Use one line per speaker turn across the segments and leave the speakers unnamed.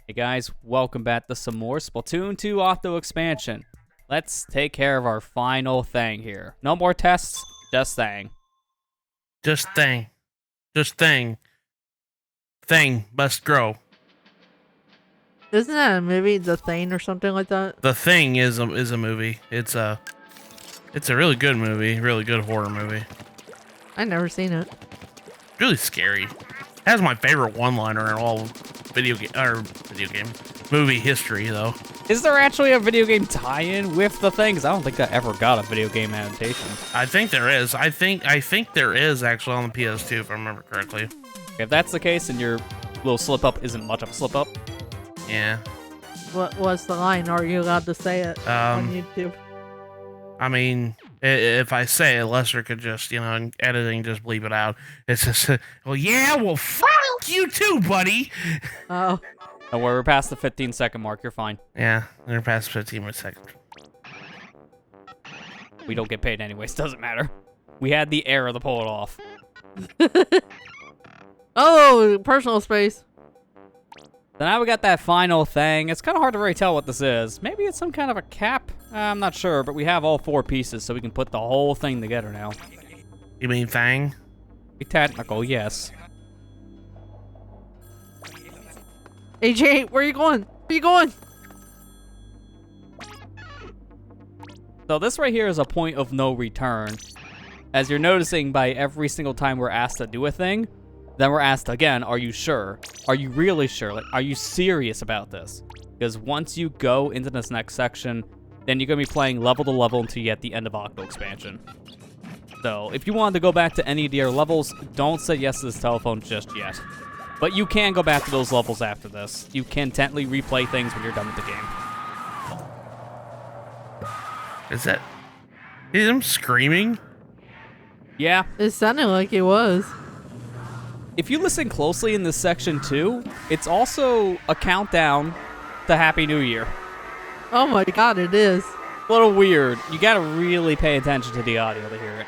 Hey guys, welcome back to some more Splatoon 2 Octo expansion. Let's take care of our final thing here. No more tests, just thing.
Just thing. Just thing. Thing must grow.
Isn't that a movie, The Thing or something like that?
The Thing is a movie. It's a really good movie, really good horror movie.
I never seen it.
Really scary. Has my favorite one-liner in all video game movie history though.
Is there actually a video game tie-in with the thing? 'Cause I don't think I ever got a video game adaptation.
I think there is. I think there is actually on the PS2 if I remember correctly.
If that's the case, then your little slip-up isn't much of a slip-up.
Yeah.
What was the line? Are you allowed to say it on YouTube?
I mean, if I say it, Lester could just, in editing, just bleep it out. It's just, well, yeah, well, fuck you too, buddy.
Oh.
Don't worry, we're past the 15-second mark. You're fine.
Yeah, they're past 15 seconds.
We don't get paid anyways. Doesn't matter. We had the error to pull it off.
Oh, personal space.
So now we got that final thing. It's kind of hard to really tell what this is. Maybe it's some kind of a cap? I'm not sure, but we have all 4 pieces, so we can put the whole thing together now.
You mean thing?
Be technical, yes.
AJ, where are you going? Where are you going?
So this right here is a point of no return. As you're noticing by every single time we're asked to do a thing, then we're asked again, are you sure? Are you really sure? Like, are you serious about this? Because once you go into this next section, then you're going to be playing level to level until you get the end of Octo expansion. So if you wanted to go back to any of your levels, don't say yes to this telephone just yet. But you can go back to those levels after this. You can technically replay things when you're done with the game.
Is that him screaming?
Yeah.
It sounded like it was.
If you listen closely in this section too, it's also a countdown to Happy New Year.
Oh my god, it is.
A little weird. You gotta really pay attention to the audio to hear it.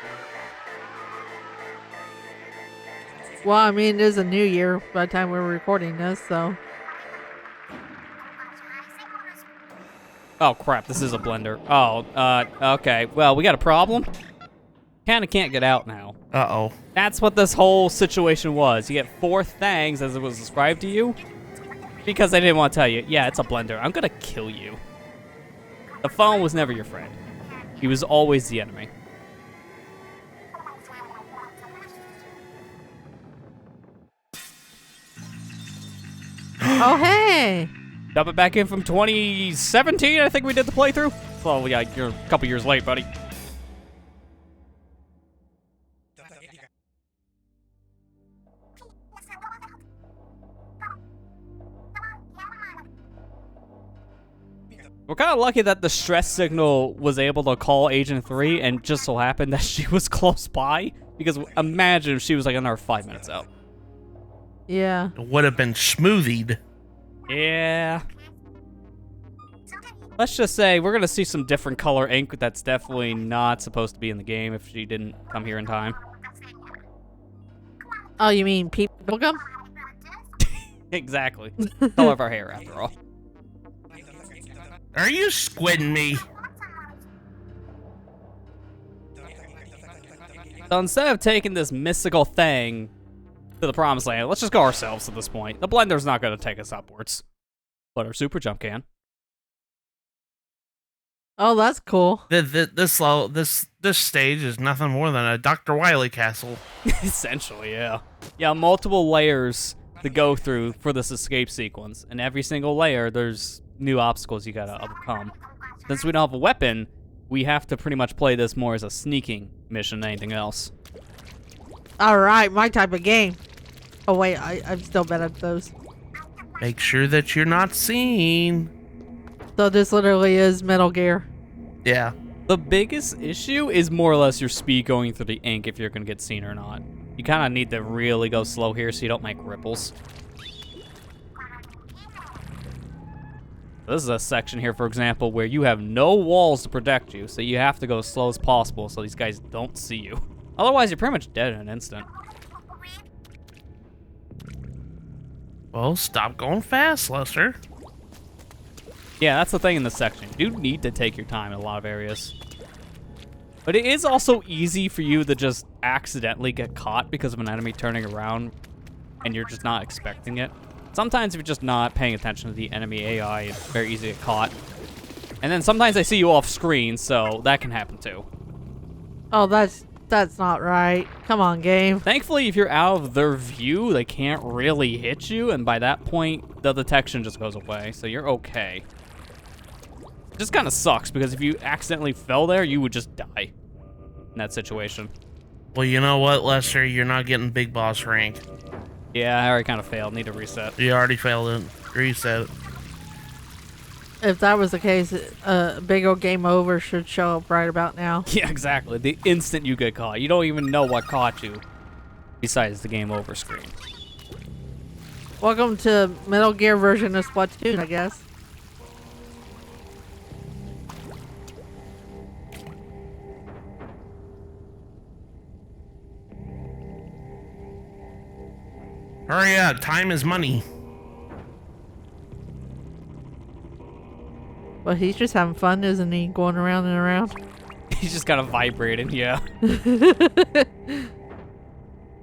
Well, I mean, it is a new year by the time we're recording this, so.
Oh crap, this is a blender. Oh, okay. Well, we got a problem. Kinda can't get out now.
Uh-oh.
That's what this whole situation was. You get 4 things as it was described to you. Because they didn't want to tell you, yeah, it's a blender. I'm gonna kill you. The phone was never your friend. He was always the enemy.
Oh, hey!
Dump it back in from 2017, I think we did the playthrough. Well, yeah, you're a couple years late, buddy. We're kind of lucky that the stress signal was able to call Agent 3 and just so happened that she was close by. Because imagine if she was like another 5 minutes out.
Yeah.
It would have been smoothied.
Yeah. Let's just say we're going to see some different color ink that's definitely not supposed to be in the game if she didn't come here in time.
Oh, you mean people gum?
Exactly. Color of our hair, after all.
Are you squidding me?
So instead of taking this mystical thing to the promised land, let's just go ourselves at this point. The blender's not going to take us upwards, but our super jump can.
Oh, that's cool.
This stage is nothing more than a Dr. Wily castle.
Essentially, yeah. Yeah, multiple layers to go through for this escape sequence. And every single layer, there's new obstacles you gotta overcome. Since we don't have a weapon, we have to pretty much play this more as a sneaking mission than anything else.
Alright, my type of game. Oh, wait, I'm still bad at those.
Make sure that you're not seen.
So this literally is Metal Gear.
Yeah.
The biggest issue is more or less your speed going through the ink if you're gonna get seen or not. You kind of need to really go slow here so you don't make ripples. This is a section here, for example, where you have no walls to protect you, so you have to go as slow as possible so these guys don't see you. Otherwise, you're pretty much dead in an instant.
Well, stop going fast, Lester.
Yeah, that's the thing in this section. You do need to take your time in a lot of areas. But it is also easy for you to just accidentally get caught because of an enemy turning around and you're just not expecting it. Sometimes if you're just not paying attention to the enemy AI, it's very easy to get caught. And then sometimes they see you off screen, so that can happen too.
Oh, that's not right. Come on, game.
Thankfully, if you're out of their view, they can't really hit you, and by that point, the detection just goes away, so you're okay. It just kind of sucks, because if you accidentally fell there, you would just die in that situation.
Well, you know what, Lester? You're not getting big boss rank.
Yeah, I already kind of failed. Need to reset.
You already failed it. Reset it.
If that was the case, a big old game over should show up right about now.
Yeah, exactly. The instant you get caught. You don't even know what caught you, besides the game over screen.
Welcome to Metal Gear version of Splatoon, I guess.
Hurry up. Time is money.
But he's just having fun, isn't he? Going around and around.
He's just kind of vibrating, yeah.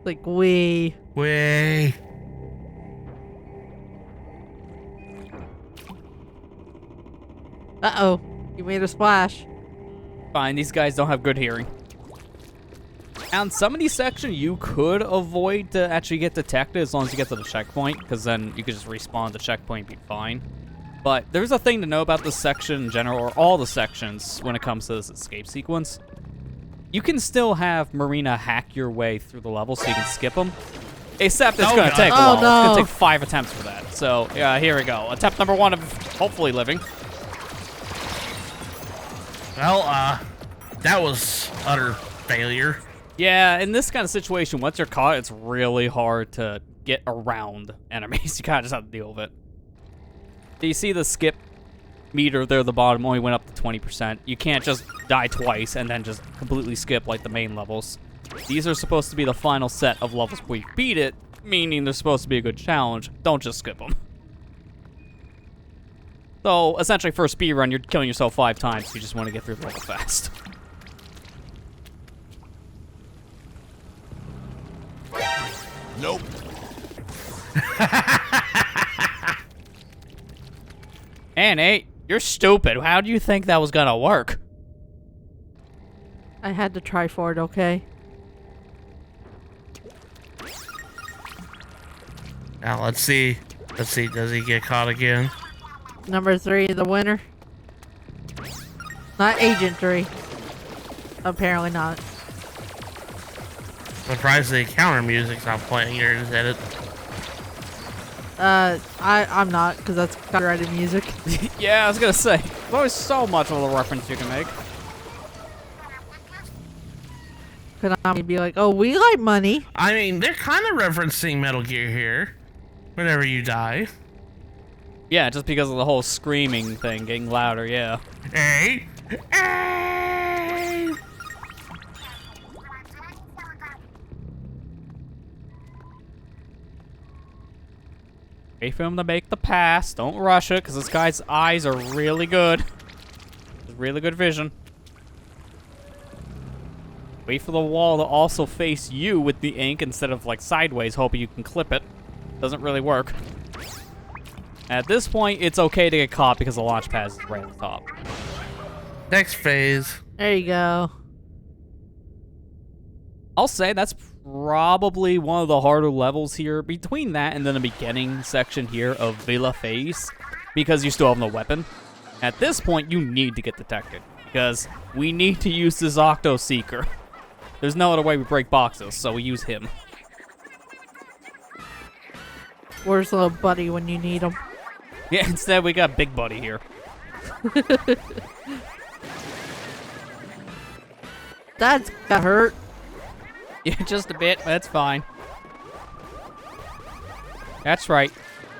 Like, wee.
Way.
Uh-oh. You made a splash.
Fine, these guys don't have good hearing. On some of these sections, you could avoid to actually get detected as long as you get to the checkpoint, because then you could just respawn at the checkpoint and be fine. But there's a thing to know about this section in general, or all the sections when it comes to this escape sequence. You can still have Marina hack your way through the level so you can skip them. Except it's going to take a while.
Oh, no.
It's going to take 5 attempts for that. So, here we go. Attempt number 1 of hopefully living.
Well, that was utter failure.
Yeah, in this kind of situation, once you're caught, it's really hard to get around enemies. You kind of just have to deal with it. Do you see the skip meter there at the bottom only went up to 20%? You can't just die twice and then just completely skip like the main levels. These are supposed to be the final set of levels where you beat it, meaning they're supposed to be a good challenge. Don't just skip them. So, essentially, for a speedrun, you're killing yourself 5 times. You just want to get through the level fast.
Nope.
Hey, Nate, you're stupid. How do you think that was gonna work?
I had to try for it, okay?
Now, let's see. Let's see, does he get caught again?
Number 3, the winner. Not Agent 3. Apparently not.
Surprised the counter music's not playing here, is that it?
I'm not, because that's copyrighted music.
Yeah, I was gonna say. There's always so much of a reference you can make.
Konami be like, oh, we like money.
I mean, they're kind of referencing Metal Gear here. Whenever you die.
Yeah, just because of the whole screaming thing getting louder, yeah.
Hey! Hey!
Wait for him to make the pass. Don't rush it, because this guy's eyes are really good. Really good vision. Wait for the wall to also face you with the ink instead of like sideways, hoping you can clip it. Doesn't really work. At this point, it's okay to get caught because the launch pad is right on the top.
Next phase.
There you go.
I'll say that's probably one of the harder levels here. Between that and then the beginning section here of Villa Phase, because you still have no weapon. At this point, you need to get detected, because we need to use this Octo Seeker. There's no other way we break boxes, so we use him.
Where's little buddy when you need him?
Yeah, instead we got Big Buddy here.
That's got hurt.
Yeah, just a bit, but that's fine. That's right.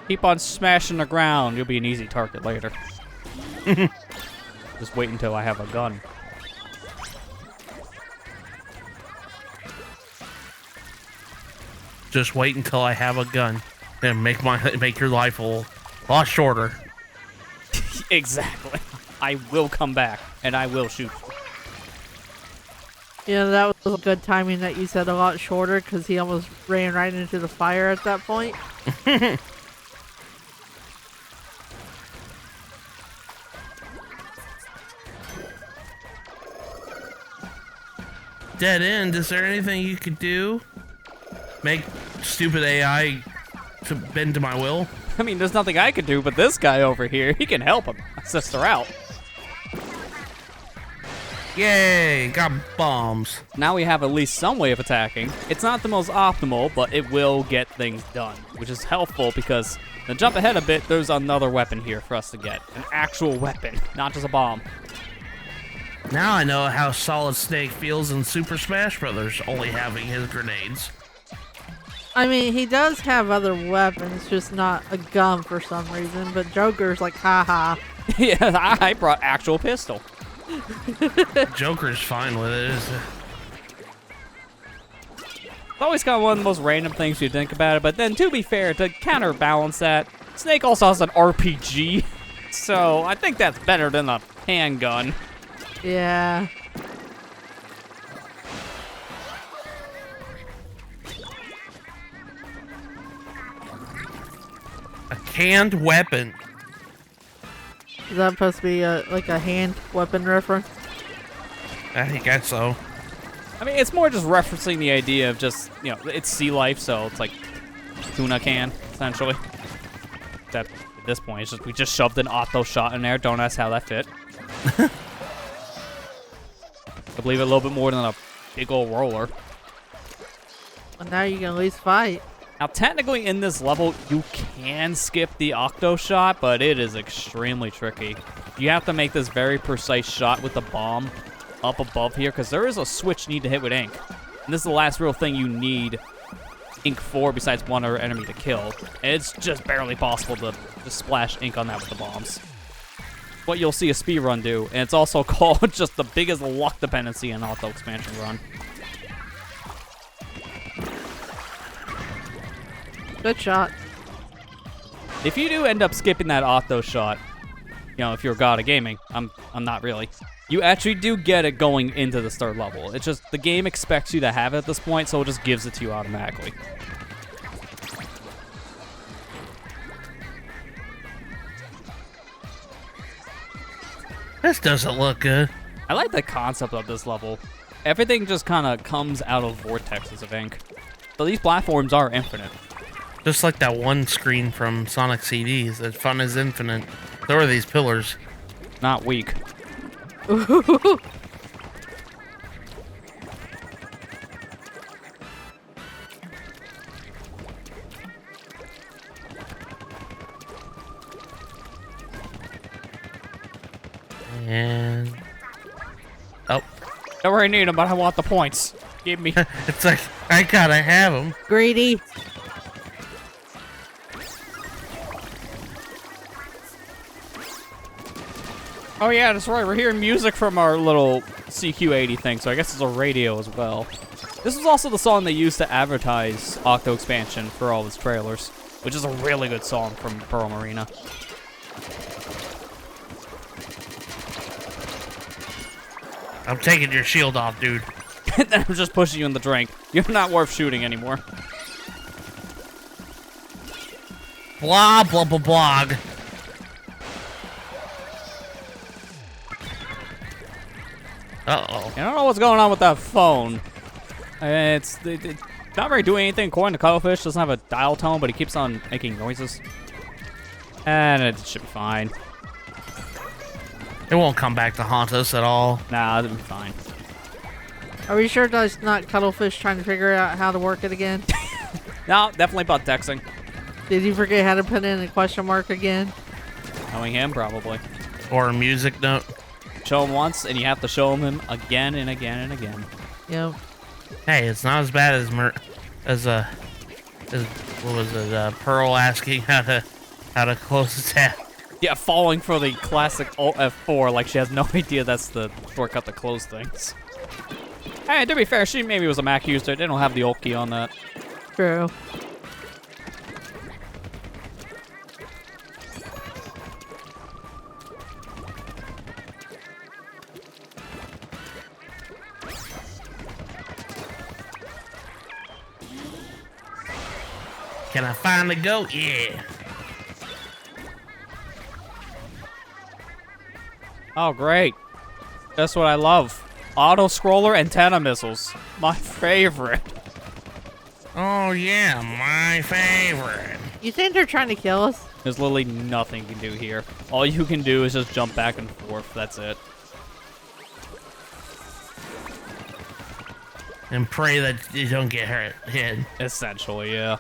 Keep on smashing the ground. You'll be an easy target later. Just wait until I have a gun.
Just wait until I have a gun. And make your life a lot shorter.
Exactly. I will come back, and I will shoot.
Yeah, that was good timing that you said a lot shorter, because he almost ran right into the fire at that point.
Dead end. Is there anything you could do? Make stupid AI to bend to my will?
I mean, there's nothing I could do, but this guy over here, he can help him. Assist her out.
Yay! Got bombs.
Now we have at least some way of attacking. It's not the most optimal, but it will get things done, which is helpful because, to jump ahead a bit, there's another weapon here for us to get. An actual weapon, not just a bomb.
Now I know how Solid Snake feels in Super Smash Brothers, only having his grenades.
I mean, he does have other weapons, just not a gun for some reason, but Joker's like, haha.
Yeah, I brought actual pistol.
Joker's fine with it.
It's always kind of one of the most random things you think about it, but then to be fair, to counterbalance that, Snake also has an RPG, so I think that's better than a handgun.
Yeah.
A canned weapon.
Is that supposed to be like a hand weapon reference?
I guess so.
I mean, it's more just referencing the idea of just, you know, it's sea life, so it's like tuna can, essentially. That, at this point, it's just, we just shoved an Octo shot in there. Don't ask how that fit. I believe it a little bit more than a big old roller.
Well, now you can at least fight.
Now, technically, in this level, you can skip the Octo shot, but it is extremely tricky. You have to make this very precise shot with the bomb up above here, because there is a switch you need to hit with ink. And this is the last real thing you need ink for, besides one other enemy to kill. And it's just barely possible to just splash ink on that with the bombs. What you'll see a speedrun do, and it's also called just the biggest luck dependency in Octo expansion run.
Good shot.
If you do end up skipping that Octo shot, you know, if you're a god of gaming, I'm not really. You actually do get it going into this third level. It's just the game expects you to have it at this point, so it just gives it to you automatically.
This doesn't look good.
I like the concept of this level. Everything just kind of comes out of vortexes of ink. So these platforms are infinite.
Just like that one screen from Sonic CDs. That fun is infinite. So are these pillars.
Not weak.
And oh,
Don't really need them, but I want the points. Give me.
it's like I gotta have them.
Greedy.
Oh yeah, that's right. We're hearing music from our little CQ80 thing, so I guess it's a radio as well. This is also the song they used to advertise Octo expansion for all of its trailers, which is a really good song from Pearl Marina.
I'm taking your shield off, dude.
And then I'm just pushing you in the drink. You're not worth shooting anymore.
Blah blah blah blah. Uh-oh.
I don't know what's going on with that phone. It's not really doing anything according to Cuttlefish. Doesn't have a dial tone, but he keeps on making noises. And it should be fine.
It won't come back to haunt us at all.
Nah, it'll be fine.
Are we sure that's not Cuttlefish trying to figure out how to work it again?
No, definitely butt texting.
Did you forget how to put in a question mark again?
Knowing him, probably.
Or a music note.
Show him once, and you have to show him again and again and again.
Yep.
Hey, it's not as bad as what was it? Pearl asking how to close the tab.
Yeah, falling for the classic Alt F4 like she has no idea that's the shortcut to close things. Hey, to be fair, she maybe was a Mac user. They don't have the Alt key on that.
True.
Can I finally go? Yeah.
Oh, great. That's what I love. Auto-scroller antenna missiles. My favorite.
Oh, yeah, my favorite.
You think they're trying to kill us?
There's literally nothing you can do here. All you can do is just jump back and forth. That's it.
And pray that you don't get hit.
Essentially, yeah.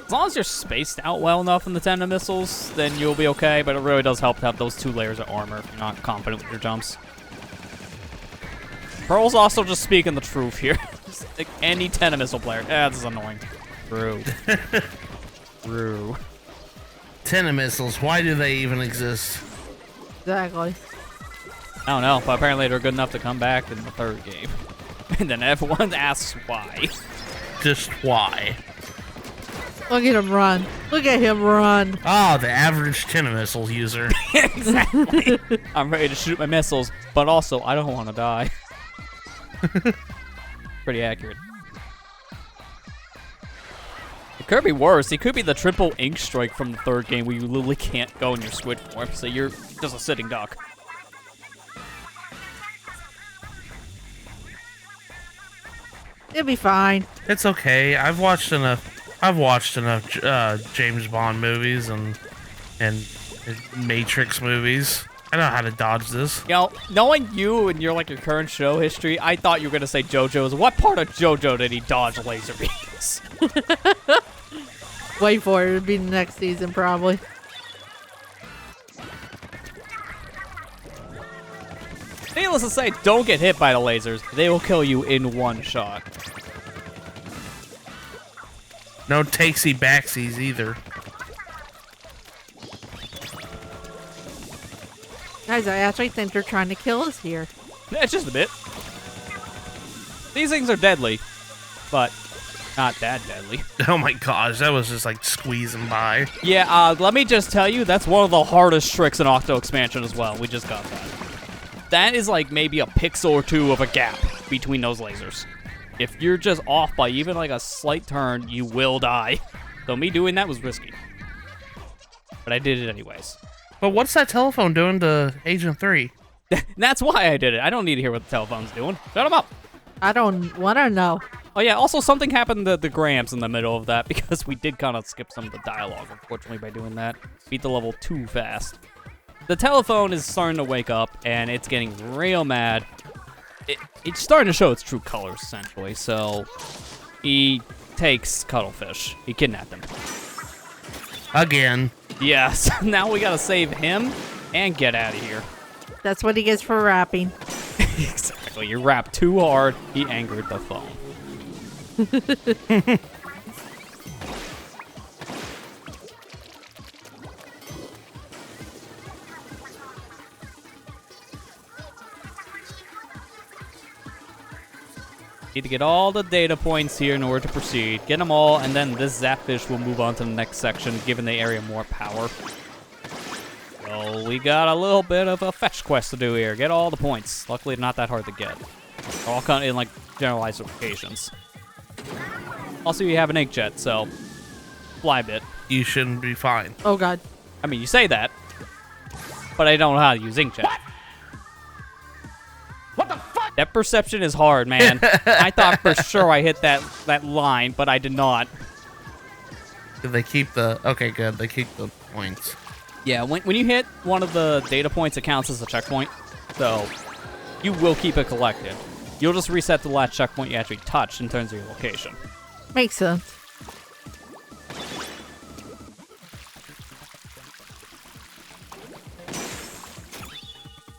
As long as you're spaced out well enough in the tandem missiles, then you'll be okay, but it really does help to have those 2 layers of armor if you're not confident with your jumps. Pearl's also just speaking the truth here. Like any tandem missile player. This is annoying. True. True.
Tandem missiles, why do they even exist?
Exactly.
I don't know, but apparently they're good enough to come back in the 3rd game. And then everyone asks why.
Just why?
Look at him run. Look at him run.
Oh, the average tandem missile user.
Exactly. I'm ready to shoot my missiles, but also I don't want to die. Pretty accurate. It could be worse. It could be the triple ink strike from the 3rd game where you literally can't go in your squid form, so you're just a sitting duck.
It'll be fine.
It's okay. I've watched enough James Bond movies and Matrix movies. I know how to dodge this.
You know, knowing you and your current show history, I thought you were gonna say JoJo's. What part of JoJo did he dodge laser beams?
Wait for it. It'll be the next season, probably.
Needless to say, don't get hit by the lasers. They will kill you in 1 shot.
No takesy backsies either.
Guys, I actually think they're trying to kill us here.
Yeah, just a bit. These things are deadly, but not that deadly.
Oh my gosh, that was just like squeezing by.
Yeah, let me just tell you, that's one of the hardest tricks in Octo expansion as well. We just got that. That is like maybe a pixel or 2 of a gap between those lasers. If you're just off by even like a slight turn, you will die. So me doing that was risky. But I did it anyways.
But what's that telephone doing to Agent 3?
That's why I did it. I don't need to hear what the telephone's doing. Shut him up.
I don't want to know.
Oh yeah, also something happened to the Grams in the middle of that because we did kind of skip some of the dialogue, unfortunately, by doing that. Beat the level too fast. The telephone is starting to wake up, and it's getting real mad. It's starting to show its true colors, essentially, so he takes Cuttlefish. He kidnapped him.
Again.
Yes, now we gotta save him and get out of here.
That's what he gets for rapping.
Exactly, you rapped too hard, he angered the phone. Need to get all the data points here in order to proceed. Get them all, and then this Zapfish will move on to the next section, giving the area more power. So we got a little bit of a fetch quest to do here. Get all the points. Luckily, not that hard to get. They're all kind of in, like, generalized locations. Also, you have an inkjet, so fly a bit.
You shouldn't be fine.
Oh, God.
I mean, you say that, but I don't know how to use inkjet.
What the fuck?
That perception is hard, man. I thought for sure I hit that line, but I did not.
They keep the... Okay, good. They keep the points.
Yeah, when you hit one of the data points, it counts as a checkpoint. So you will keep it collected. You'll just reset the last checkpoint you actually touched in terms of your location.
Makes sense.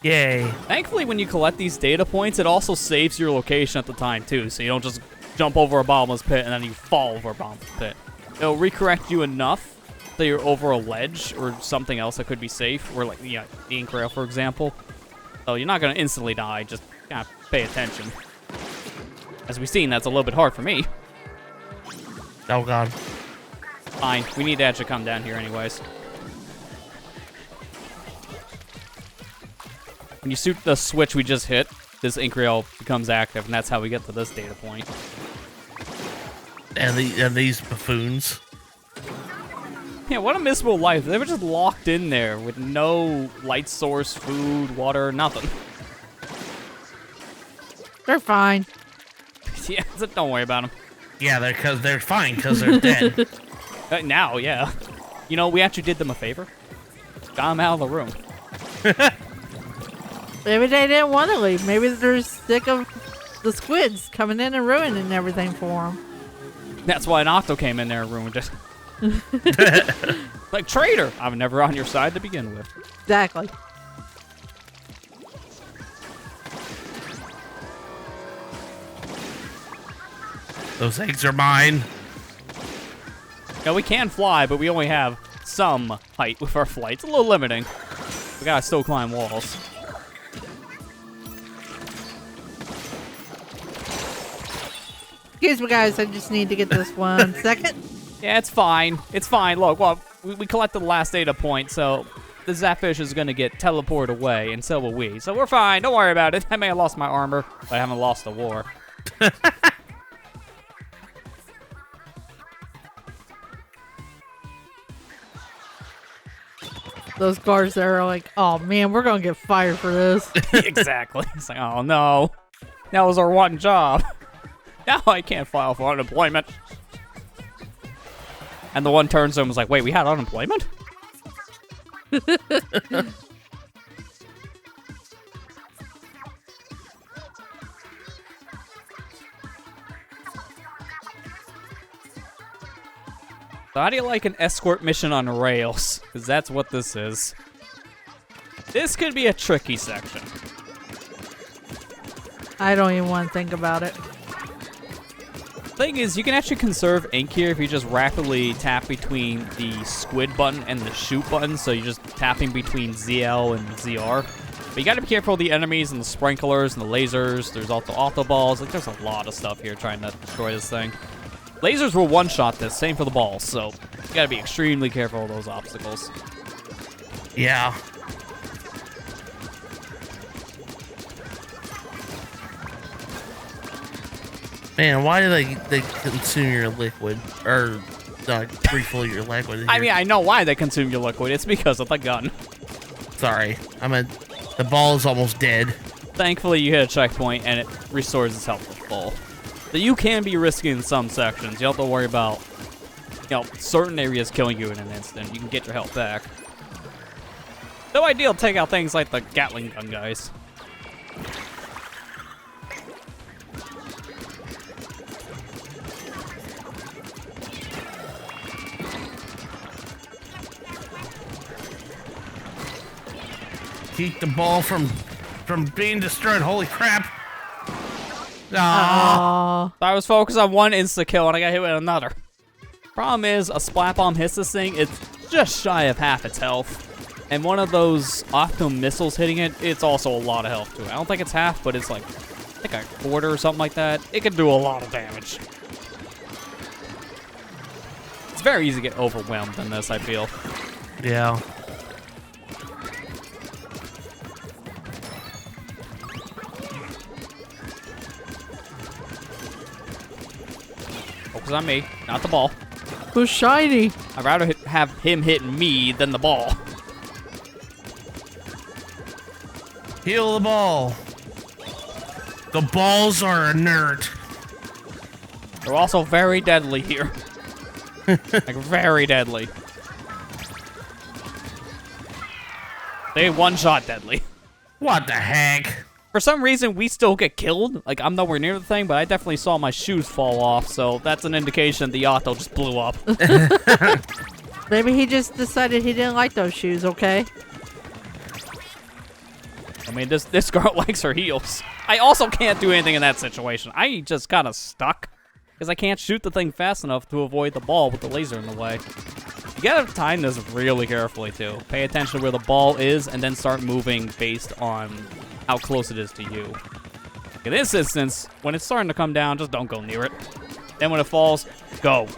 Yay.
Thankfully, when you collect these data points, it also saves your location at the time, too. So you don't just jump over a bottomless pit and then you fall over a bottomless pit. It'll recorrect you enough that you're over a ledge or something else that could be safe, or like the ink rail, for example. So you're not going to instantly die, just kind of pay attention. As we've seen, that's a little bit hard for me.
Oh, God.
Fine, we need to actually come down here anyways. When you shoot the switch we just hit, this ink rail becomes active, and that's how we get to this data point.
And these buffoons.
Yeah, what a miserable life. They were just locked in there with no light source, food, water, nothing.
They're fine.
Yeah, so don't worry about them.
Yeah, they're fine because they're dead.
Now, yeah. You know, we actually did them a favor. Got them out of the room.
Maybe they didn't want to leave. Maybe they're sick of the squids coming in and ruining everything for them.
That's why an Octo came in there and ruined it. Like, traitor! I'm never on your side to begin with.
Exactly.
Those eggs are mine.
Yeah, we can fly, but we only have some height with our flight. It's a little limiting. We gotta still climb walls.
Excuse me, guys. I just need to get this 1 second.
Yeah, it's fine. It's fine. Look, well, we collected the last data point, so the Zapfish is gonna get teleported away, and so will we. So we're fine. Don't worry about it. I may have lost my armor, but I haven't lost the war.
Those guards there are like, oh man, we're gonna get fired for this.
Exactly. It's like, oh no. That was our one job. Now I can't file for unemployment. And the one turns to him and was like, wait, we had unemployment? So how do you like an escort mission on rails? Because that's what this is. This could be a tricky section.
I don't even want to think about it.
Thing is, you can actually conserve ink here if you just rapidly tap between the squid button and the shoot button. So you're just tapping between ZL and ZR. But you gotta be careful of the enemies and the sprinklers and the lasers. There's also auto balls. Like, there's a lot of stuff here trying to destroy this thing. Lasers will one-shot this, same for the balls, so you gotta be extremely careful of those obstacles.
Yeah. Man, why do they consume your liquid? Or refill your liquid?
I mean, I know why they consume your liquid. It's because of the gun.
Sorry. The ball is almost dead.
Thankfully, you hit a checkpoint and it restores its health to full. So you can be risky in some sections. You don't have to worry about, certain areas killing you in an instant. You can get your health back. No ideal to take out things like the Gatling gun guys.
Keep the ball from being destroyed. Holy crap.
Aww.
I was focused on one insta-kill and I got hit with another. Problem is, a Splat Bomb hits this thing, it's just shy of half its health. And one of those Octo missiles hitting it, it's also a lot of health to it. I don't think it's half, but it's like, I think a quarter or something like that. It can do a lot of damage. It's very easy to get overwhelmed in this, I feel.
Yeah.
Focus on me, not the ball.
Who's shiny?
I'd rather have him hitting me than the ball.
Heal the ball. The balls are inert.
They're also very deadly here. Like, very deadly. They one-shot deadly.
What the heck?
For some reason, we still get killed. Like, I'm nowhere near the thing, but I definitely saw my shoes fall off, so that's an indication the Octo just blew up.
Maybe he just decided he didn't like those shoes, okay?
I mean, this girl likes her heels. I also can't do anything in that situation. I just kind of stuck, because I can't shoot the thing fast enough to avoid the ball with the laser in the way. You gotta time this really carefully, too. Pay attention to where the ball is, and then start moving based on how close it is to you. In this instance, when it's starting to come down, just don't go near it. Then when it falls, go.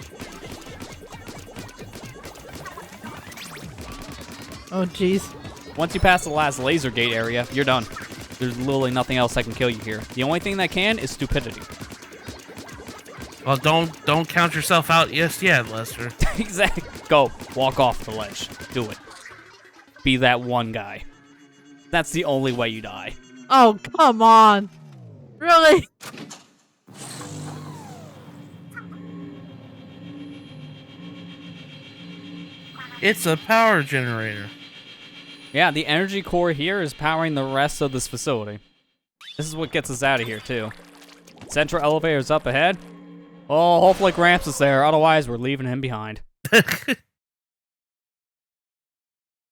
Oh, jeez.
Once you pass the last laser gate area, you're done. There's literally nothing else that can kill you here. The only thing that can is stupidity.
Well, don't count yourself out just yet, Lester.
Exactly. Go. Walk off the ledge. Do it. Be that one guy. That's the only way you die.
Oh, come on. Really?
It's a power generator.
Yeah, the energy core here is powering the rest of this facility. This is what gets us out of here, too. Central elevator's up ahead. Oh, hopefully Gramps is there, otherwise we're leaving him behind.